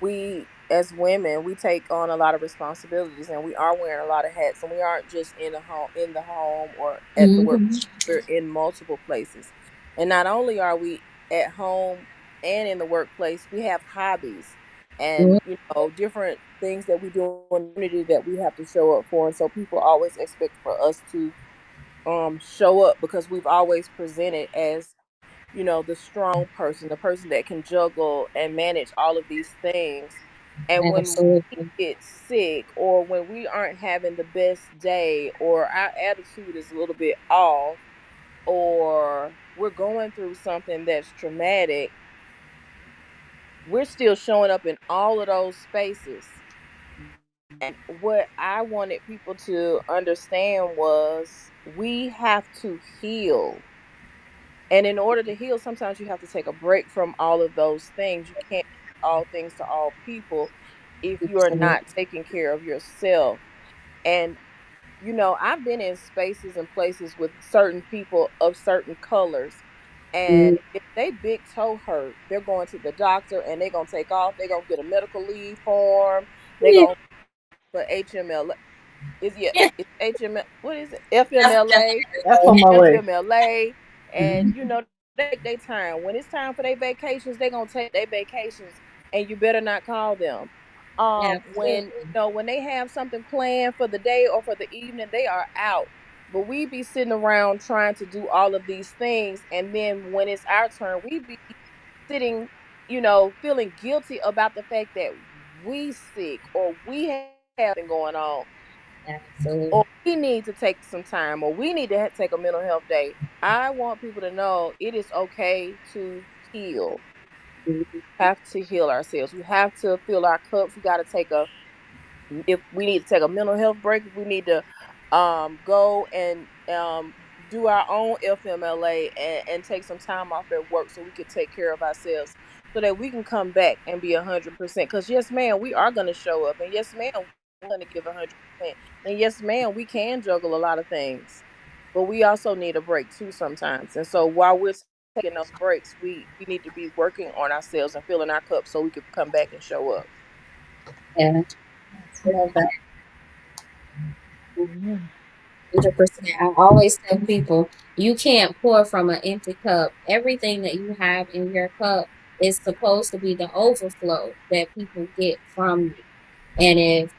we as women we take on a lot of responsibilities and we are wearing a lot of hats and we aren't just in the home or at the work. Mm-hmm. We're in multiple places, and not only are we at home and in the workplace, we have hobbies and different things that we do in the community that we have to show up for. And so people always expect for us to show up because we've always presented as the strong person, the person that can juggle and manage all of these things. And when we Absolutely. get sick or when we aren't having the best day or our attitude is a little bit off or we're going through something that's traumatic, we're still showing up in all of those spaces. And what I wanted people to understand was we have to heal. And in order to heal, sometimes you have to take a break from all of those things. You can't be all things to all people if you are not Absolutely. taking care of yourself. And I've been in spaces and places with certain people of certain colors. Mm, And if they big toe hurt, they're going to the doctor and they're gonna take off. They're gonna get a medical leave form. They're yeah. gonna put HML. Is yeah, Yeah. it's HML. What is it? FMLA, FMLA. FMLA, and Mhm. they take their time. When it's time for their vacations, they gonna take their vacations, and you better not call them. When Absolutely. when they have something planned for the day or for the evening, they are out. But we be sitting around trying to do all of these things, and then when it's our turn, we be sitting, feeling guilty about the fact that we sick or we have something going on Absolutely. or we need to take some time or we need to take a mental health day. I want people to know it is okay to heal. Mhm. Have to heal ourselves. We have to fill our cups. We got to take a if we need to take a mental health break, if we need to go and do our own FMLA and take some time off at work so we can take care of ourselves so that we can come back and be 100%. Because yes, ma'am, we are going to show up, and yes, ma'am, we're going to give 100%, and yes, ma'am, we can juggle a lot of things, but we also need a break too sometimes. And so while we're taking those breaks, we need to be working on ourselves and filling our cups so we can come back and show up. Yeah. I love that. Amen. 100%. I always tell people you can't pour from an empty cup. Everything that you have in your cup is supposed to be the overflow that people get from you. And if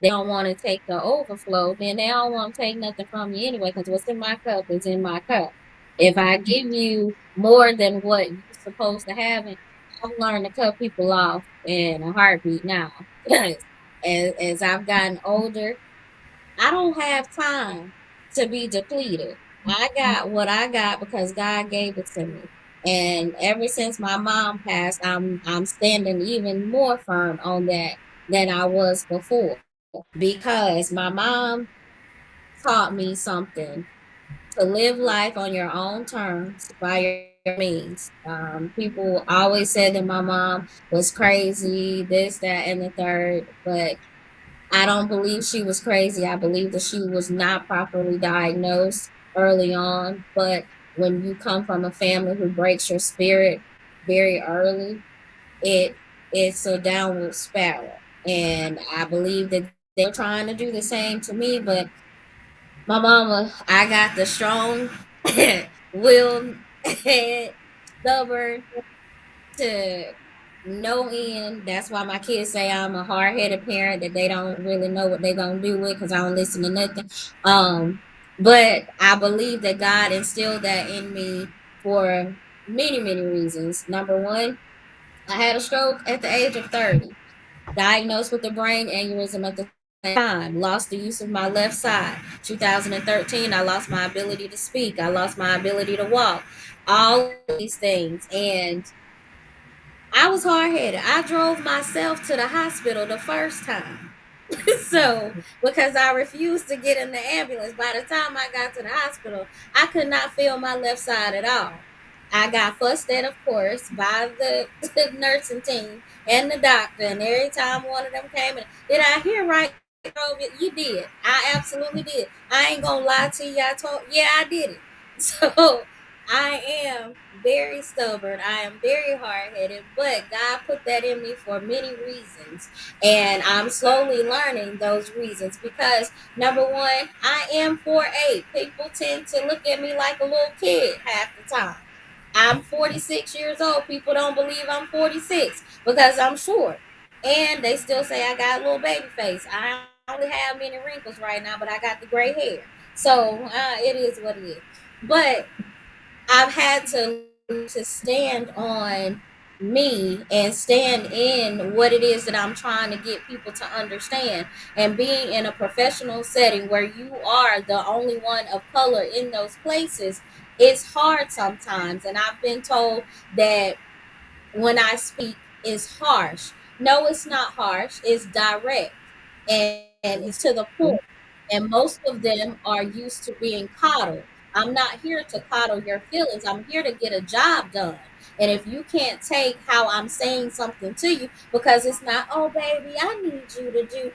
they don't want to take the overflow, then they don't want to take nothing from you anyway, because what's in my cup is in my cup. If I give you more than what you're supposed to have, and I've learned to cut people off in a heartbeat now. As I've gotten older, I don't have time to be depleted. I got what I got because God gave it to me. And ever since my mom passed, I'm standing even more firm on that than I was before, because my mom taught me something: to live life on your own terms by your means. People always said that my mom was crazy, this, that, and the third, but I don't believe she was crazy. I believe that she was not properly diagnosed early on. But when you come from a family who breaks your spirit very early, it it's a downward spiral. And I believe that they're trying to do the same to me, but my mama, I got the strong will head, stubborn to no end. That's why my kids say I'm a hard headed parent, that they don't really know what they're gonna do with, because I don't listen to nothing. But I believe that God instilled that in me for many, many reasons. Number one, I had a stroke at the age of 30, diagnosed with a brain aneurysm at the time, lost the use of my left side. 2013, I lost my ability to speak. I lost my ability to walk. All of these things. And I was hard headed. I drove myself to the hospital the first time. So, because I refused to get in the ambulance, by the time I got to the hospital, I could not feel my left side at all. I got fussed at, of course, by the nursing team and the doctor. And every time one of them came in, did I hear right? You did. I absolutely did. I ain't gonna lie to you. Yeah, I did it. So, I am very stubborn. I am very hard headed, but God put that in me for many reasons. And I'm slowly learning those reasons because number one, I am 4'8". People tend to look at me like a little kid half the time. I'm 46 years old. People don't believe I'm 46 because I'm short. And they still say I got a little baby face. I don't really have many wrinkles right now, but I got the gray hair. So it is what it is. But I've had to stand on me and stand in what it is that I'm trying to get people to understand. And being in a professional setting where you are the only one of color in those places, it's hard sometimes. And I've been told that when I speak is harsh. No, it's not harsh. It's direct and it's to the point. And most of them are used to being coddled. I'm not here to coddle your feelings. I'm here to get a job done. And if you can't take how I'm saying something to you because it's not, oh baby, I need you to do,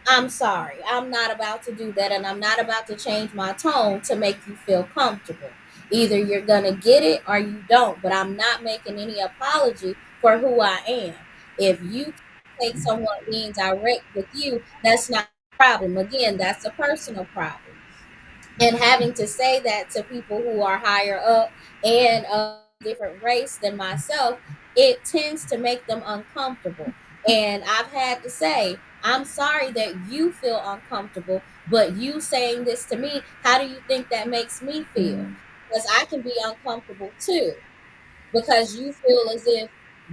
I'm sorry. I'm not about to do that and I'm not about to change my tone to make you feel comfortable. Either you're going to get it or you don't, but I'm not making any apology for who I am. If you can take someone being direct with you, that's not a problem. Again, that's a personal problem. And having to say that to people who are higher up and of a different race than myself, it tends to make them uncomfortable. And I've had to say, I'm sorry that you feel uncomfortable, but you saying this to me, how do you think that makes me feel? Because I can be uncomfortable too because you feel as if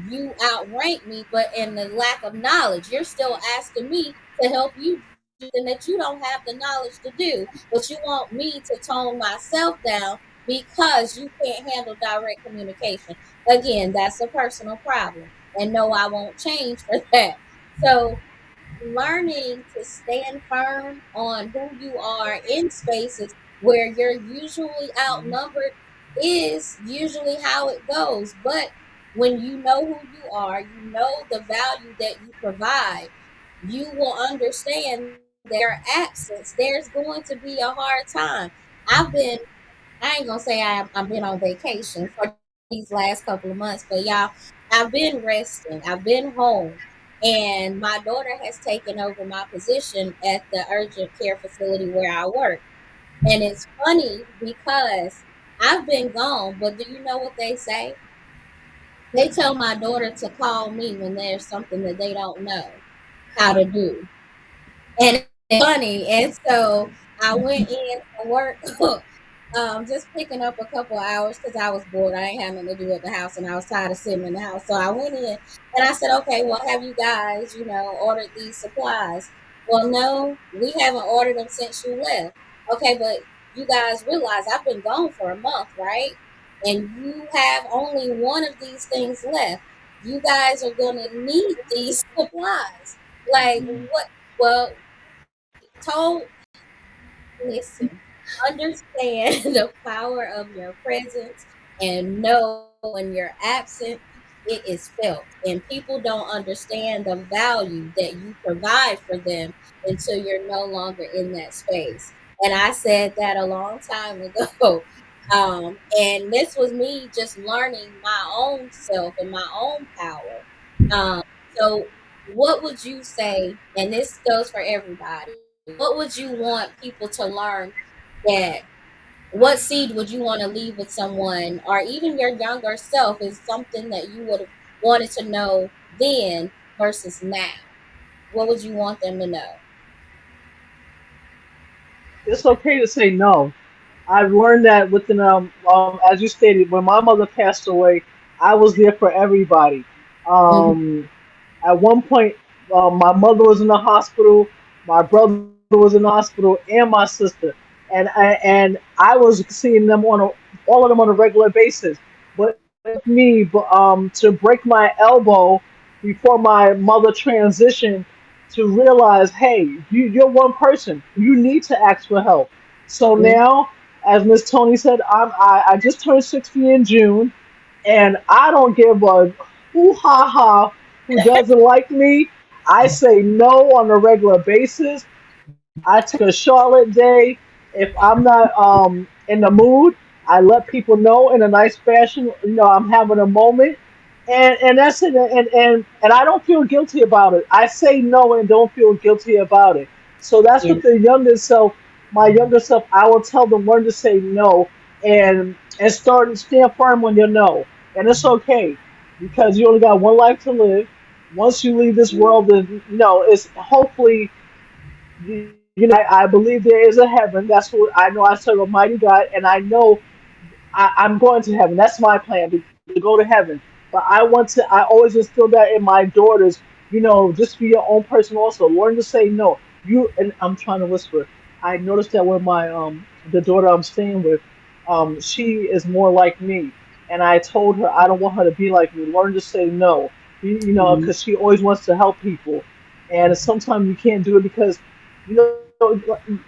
you outrank me, but in the lack of knowledge, you're still asking me to help you do something that you don't have the knowledge to do, but you want me to tone myself down because you can't handle direct communication. Again, that's a personal problem. And no, I won't change for that. So learning to stand firm on who you are in spaces where you're usually outnumbered is usually how it goes. But when you know who you are, you know the value that you provide, you will understand their absence. There's going to be a hard time. I've been I ain't gonna say I've been on vacation for these last couple of months, but y'all, I've been resting. I've been home, and my daughter has taken over my position at the urgent care facility where I work. And it's funny because I've been gone, but do you know what they say? They tell my daughter to call me when there's something that they don't know how to do. And it's funny. And so I went in to work, just picking up a couple hours because I was bored. I ain't had nothing to do at the house and I was tired of sitting in the house. So I went in and I said, okay, well, have you guys, ordered these supplies? Well, no, we haven't ordered them since you left. Okay, but you guys realize I've been gone for a month, right? And you have only one of these things left. You guys are going to need these supplies. Like, what? Well, told listen, understand the power of your presence and know when you're absent, it is felt. And people don't understand the value that you provide for them until you're no longer in that space. And I said that a long time ago. And this was me just learning my own self and my own power. Um, so, what would you say? And this goes for everybody, what would you want people to learn that what seed would you want to leave with someone or even your younger self is something that you would have wanted to know then versus now? What would you want them to know? It's okay to say no. I've learned that within as you stated, when my mother passed away, I was there for everybody. Mhm. Um, at one point, my mother was in the hospital. My brother was in the hospital, and my sister, and I was seeing them all of them on a regular basis. But it took me, to break my elbow before my mother transitioned to realize, hey, you're one person. You need to ask for help. So now, as Miss Tony said, I just turned 60 in June, and I don't give a who ha ha who doesn't like me. I say no on a regular basis. I take a Charlotte day. If I'm not in the mood, I let people know in a nice fashion. I'm having a moment, and that's it. And I don't feel guilty about it. I say no and don't feel guilty about it. So that's Yeah. what the younger self, my younger self, I will tell them, learn to say no, and stand firm on your no, and it's okay because you only got one life to live. Once you leave this world, then it's hopefully, I believe there is a heaven. That's what I know. I serve a mighty God, and I know I'm going to heaven. That's my plan, to go to heaven. But I always instill that in my daughters. Just be your own person. Also, learn to say no. And I'm trying to whisper. I noticed that with the daughter I'm staying with, she is more like me, and I told her I don't want her to be like me. Learn to say no. Mhm. Because she always wants to help people, and sometimes you can't do it because,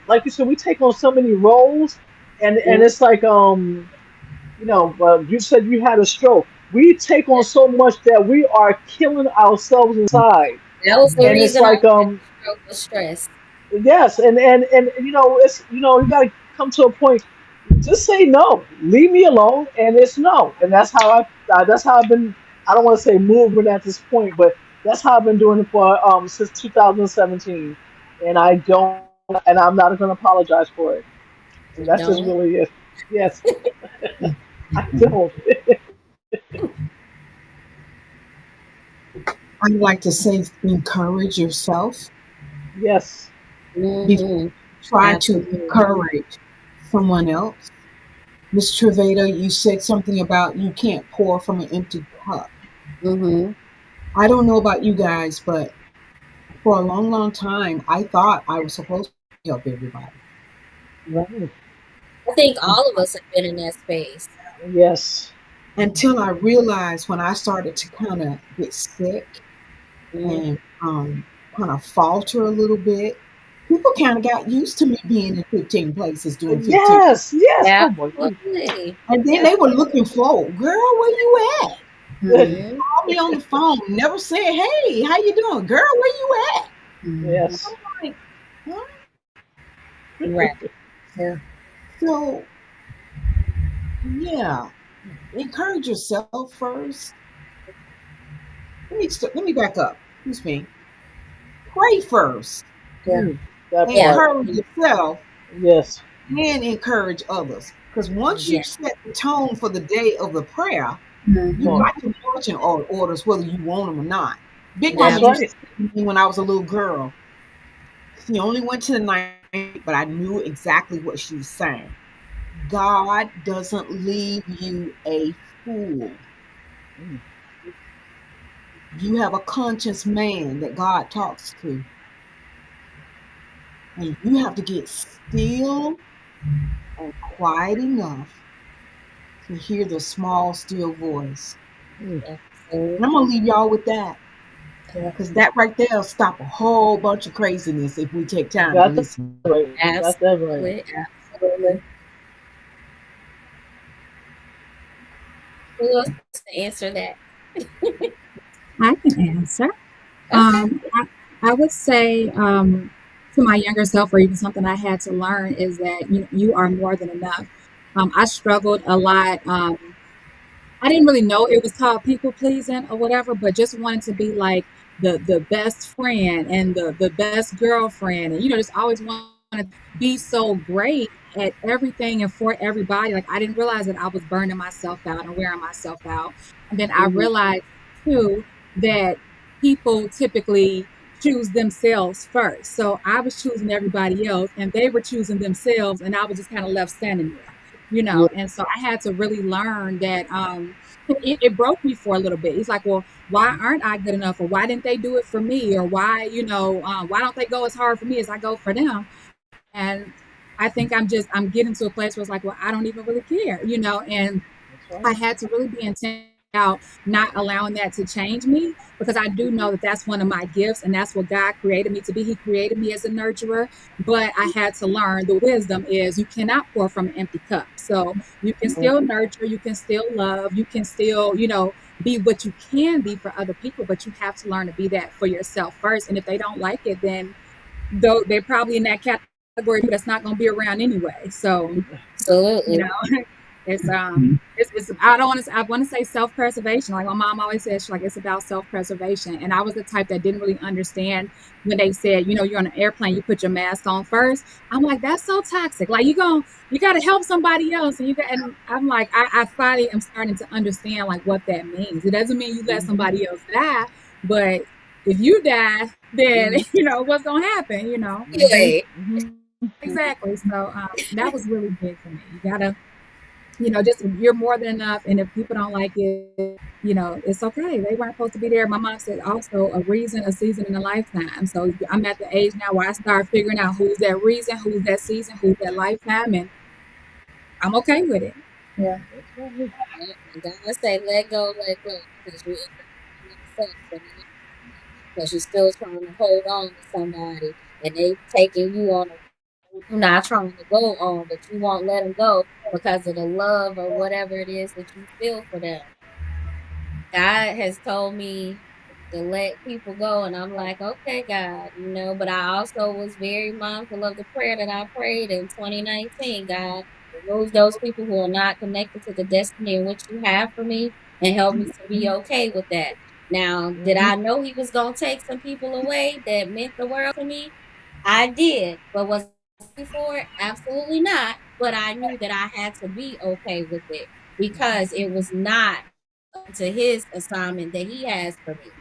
like you said, we take on so many roles, and it's Yeah. like, you said you had a stroke. We take on so much that we are killing ourselves inside, That was the and it's reason I like, had the stroke was stress. yes, and it's, you gotta come to a point. Just say no. Leave me alone, and it's no. And that's how I've been. I don't want to say moving at this point, but that's how I've been doing it for since 2017, and and I'm not going to apologize for it. And You that's just don't. really it. Yes, I don't. I'd like to say encourage yourself Yes. before Hmm. you try to Absolutely. encourage someone else. Miss Triveda, you said something about you can't pour from an empty cup. Hmm. I don't know about you guys, but for a long, long time, I thought I was supposed to help everybody. Mm. I think all of us have been in that space. Yes. Until I realized when I started to kind of get sick Mhm. and kind of falter a little bit, people kind of got used to me being in 15 places doing 15. Yes. Yes. Oh my goodness. Absolutely. And then Yes. they were looking forward, girl, where you at? Hmm. Call me on the phone, never said, hey, how you doing? Girl, where you at? Hmm. Yes. Like, huh? Right. Yeah. So, yeah, encourage yourself first. Let me back up. Excuse me. Pray first. Yeah. Mm. That Yeah. part. Encourage yourself Yes. and encourage others. Because once Mm. you Yeah. set the tone for the day of the prayer, Come you Hmm. on. got your marching orders whether you want them or not. Big Mama That's used right. to say to me when I was a little girl, she only went to the night, but I knew exactly what she was saying. God doesn't leave you a fool. Mm. You have a conscious man that God talks to, and you have to get still and quiet enough to hear the small, still voice. Mm. And I'm Absolutely. going to leave y'all with that Yeah. because that right there will stop a whole bunch of craziness if we take You time to got that listen. right. Got that right. Absolutely. Absolutely. Who else to answer that? I can answer. Okay. I would say to my younger self, or even something I had to learn, is that you are more than enough. I struggled a lot. I didn't really know it was called people pleasing or whatever, but just wanted to be like the best friend and the best girlfriend, and just always want to be so great at everything and for everybody. Like I didn't realize that I was burning myself out and wearing myself out, and then I Hmm. realized too that people typically choose themselves first. So I was choosing everybody else, and they were choosing themselves, and I was just kind of left standing there. Yeah. And so I had to really learn that it broke me for a little bit. It's like, well, why aren't I good enough? Or why didn't they do it for me? Or why, why don't they go as hard for me as I go for them? And I think I'm getting to a place where it's like, well, I don't even really care, and That's right. I had to really be intentional about not allowing that to change me, because I do know that that's one of my gifts and that's what God created me to be. He created me as a nurturer, but I had to learn the wisdom is you cannot pour from an empty cup. So you can still nurture, you can still love, you can still, be what you can be for other people, but you have to learn to be that for yourself first. And if they don't like it, then though they're probably in that category that's not going to be around anyway. So, you Absolutely. know, it's I don't want to I want to say self-preservation. Like my mom always says, she's like, it's about self-preservation. And I was the type that didn't really understand when they said, you're on an airplane, you put your mask on first. I'm like, that's so toxic. Like you got to help somebody else. And I'm like, I finally am starting to understand like what that means. It doesn't mean you let somebody else die, but if you die, then what's gonna happen, Anyway, exactly. So that was really big for me. You gotta, just you're more than enough. And if people don't like it, it's okay. They weren't supposed to be there. My mom said also a reason, a season, and a lifetime. So I'm at the age now where I start figuring out who's that reason, who's that season, who's that lifetime, and I'm okay with it. Yeah. yeah, and God say let go, because you end up hurting yourself for not because you're still trying to hold on to somebody and they taking you on a road you're not trying to go on, but you won't let them go because of the love or whatever it is that you feel for them. God has told me to let people go, and I'm like, okay, God, but I also was very mindful of the prayer that I prayed in 2019. God, remove those people who are not connected to the destiny in which you have for me and help me to be okay with that. Now, did I know He was going to take some people away that meant the world to me? I did. But was I ready for it? Absolutely not. But I knew that I had to be okay with it because it was not to his assignment that he has for me.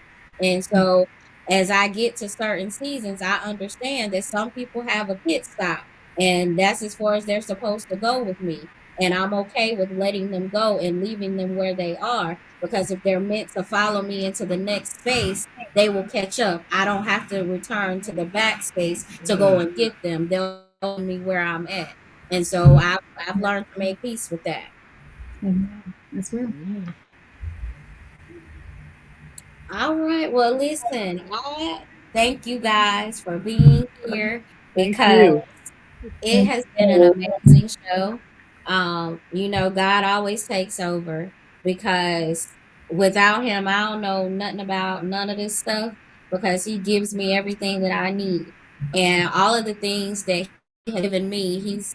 And so as I get to certain seasons, I understand that some people have a pit stop and that's as far as they're supposed to go with me. And I'm okay with letting them go and leaving them where they are because if they're meant to follow me into the next space, they will catch up. I don't have to return to the back space to go and get them. They'll know me where I'm at. And so I've learned to make peace with that. Amen. That's real. All right. Well, listen, I thank you guys for being here Thank because you. it has been an amazing show. God always takes over because without him, I don't know nothing about none of this stuff because he gives me everything that I need. And all of the things that he has given me, he's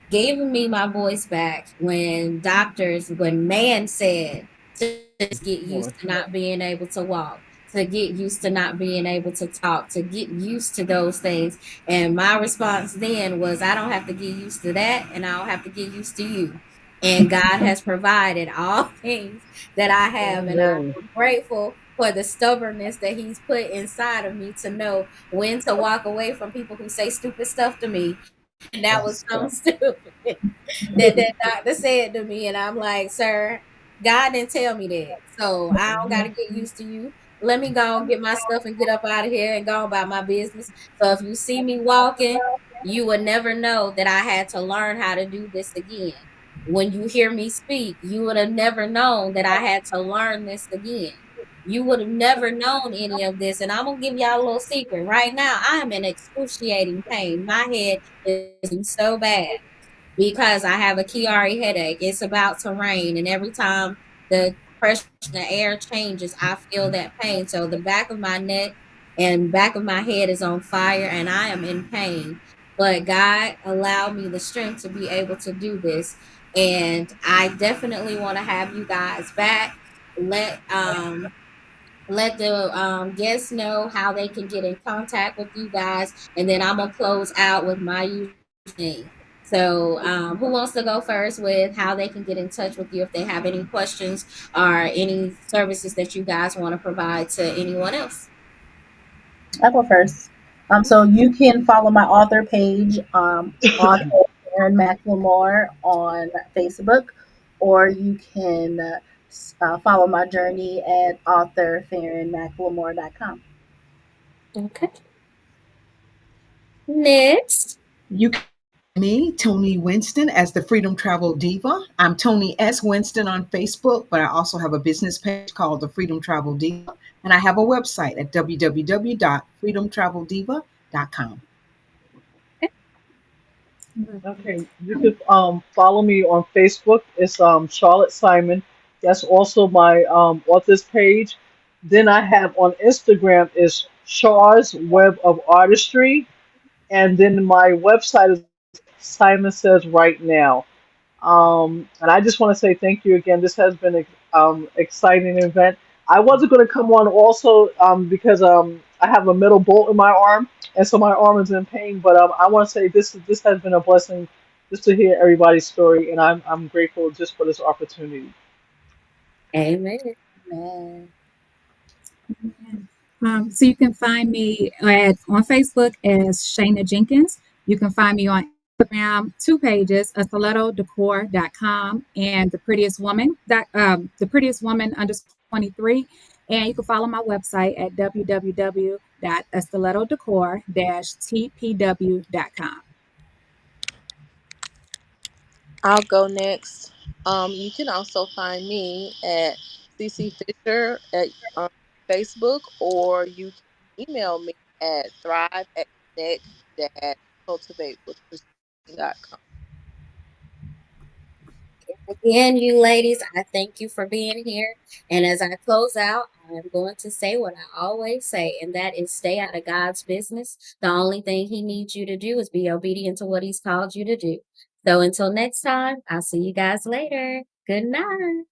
giving me my voice back when man said to just get used to not being able to walk, to get used to not being able to talk, to get used to those things. And my response then was, I don't have to get used to that, and I don't have to get used to you. And God has provided all things that I have, and I'm Amen. grateful for the stubbornness that He's put inside of me to know when to walk away from people who say stupid stuff to me and that was Yes. something stupid that doctor said to me, and I'm like, sir, God didn't tell me that, so I don't got to get used to you. Let me go and get my stuff and get up out of here and go about my business. So if you see me walking, you would never know that I had to learn how to do this again. When you hear me speak, you would have never known that I had to learn this again. You would have never known any of this. And I'm gonna give y'all a little secret. Right now, I am in excruciating pain. My head is so bad because I have a Chiari headache. It's about to rain, and every time the pressure in the air changes, I feel that pain. So the back of my neck and back of my head is on fire, and I am in pain. But God allowed me the strength to be able to do this, and I definitely want to have you guys back. Let let the guests know how they can get in contact with you guys, and then I'm gonna close out with my usual thing. So, who wants to go first with how they can get in touch with you if they have any questions or any services that you guys want to provide to anyone else? I'll go first. So you can follow my author page on Aaron McLemore on Facebook, or you can follow my journey at authorfarronmclemore.com. Okay. Next. You can find me, Tony Winston, as the Freedom Travel Diva. I'm Tony S. Winston on Facebook, but I also have a business page called the Freedom Travel Diva, and I have a website at www.freedomtraveldiva.com. Okay, you could follow me on Facebook. It's Charlotte Simon. That's also my author's page. Then I have on Instagram is Char's Web of Artistry, and then my website is Simon Says Right Now. And I just want to say thank you again. This has been an exciting event. I wasn't going to come on also because I have a metal bolt in my arm, and so my arm is in pain. But I want to say this has been a blessing just to hear everybody's story, and I'm grateful just for this opportunity. Amen. Man. So you can find me on Facebook as Shayna Jenkins. You can find me on Instagram, two pages, stilettodecor.com and the prettiest woman underscore 23. And you can follow my website at www.stilettodecor-tpw.com. I'll go next. You can also find me at CC Fisher at um, Facebook, or you can email me at thrive at connect cultivate with com. Again, you ladies, I thank you for being here. And as I close out, I'm going to say what I always say, and that is stay out of God's business. The only thing He needs you to do is be obedient to what He's called you to do. So until next time, I'll see you guys later. Good night.